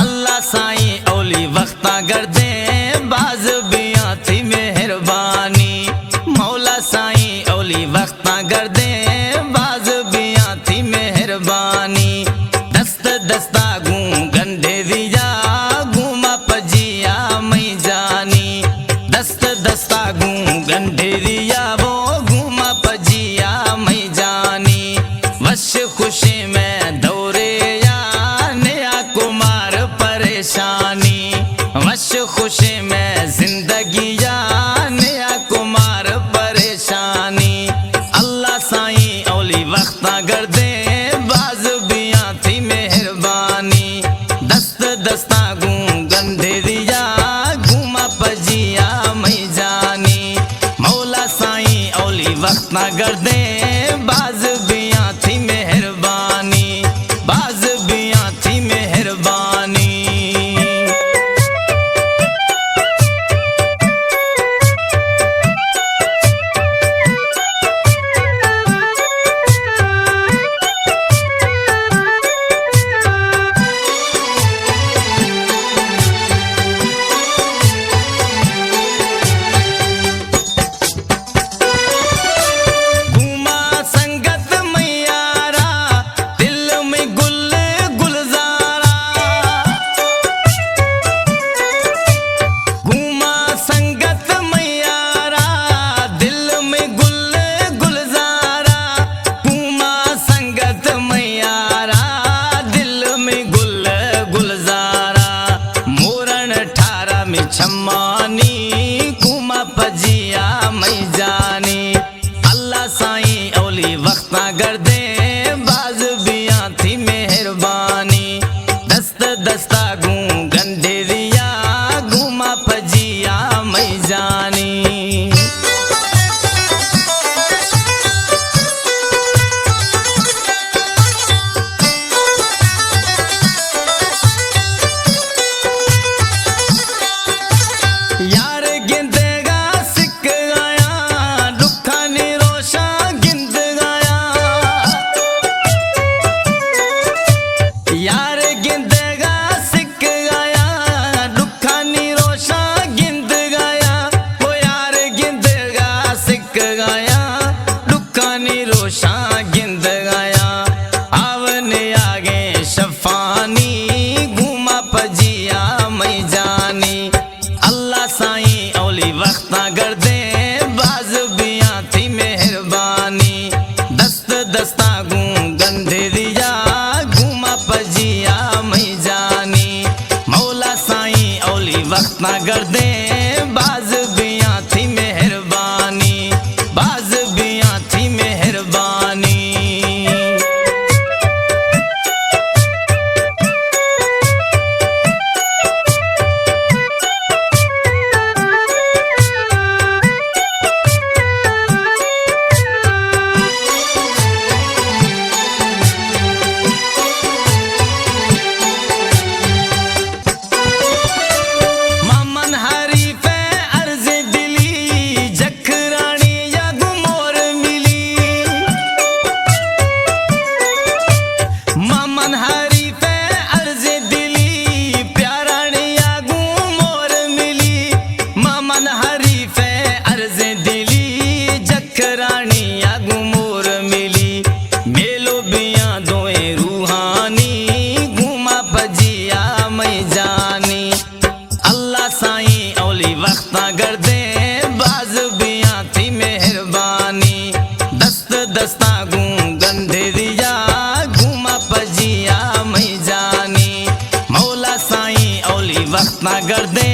अल्लाह साईं औली वक्ता कर दे बाज बिया थी मेहरबानी। मौला साईं औली वक्ता कर दे बाज बिया थी मेहरबानी। दस्त दस्ता गूं गंढे दिया घूमा पजिया मई जानी। दस्त दस्ता गूं गंढे दिया वो घूमा पजिया मई जानी। वश खुशी में दौरे या नया कुमार परेशानी। वश खुशी में जिंदगी या नया कुमार परेशानी। अल्लाह साईं औली वक्ता कर दे बाज बिया थी मेहरबानी। दस्त दस्ता गूं गंढे दिया घूमा पजिया मई जानी। मौला साईं औली वक्ता कर दे बाज बिया थी मेहरबानी। बाज बिया थी मेहरबानी। छम्मानी घूमा पजिया मई जानी। अल्लाह साईं औली वक्ता कर दे बाज बिया थी मेहरबानी। दस्त दस्ता गूं गंढे दिया घूमा पजिया मई जानी। यार गिंदेगा सिक गया दुखा निरोशा गिंद गया। यार गिंदेगा सिक गया दुखा निरोशा गिंद गया। वो यार गिंदेगा सिक गया दुखा निरोशा गिंद गया। आवने आगे शफानी घूमा पजिया मई जानी। अल्लाह साईं औली वक्ता कर दे बाज बिया थी मेहरबानी। दस्त दस्ता गूं गंढे दिया घूमा पजिया मई जानी। मौला साईं औली वक्ता कर दे बाज बिया थी मेहरबानी। बाज बिया थी मेहरबानी। साईं औली वक्ता कर दे बाज बिया थी मेहरबानी। दस्त दस्ता गूं गंढे दिया घूमा पजिया मई जानी। मौला साईं औली वक्ता कर दे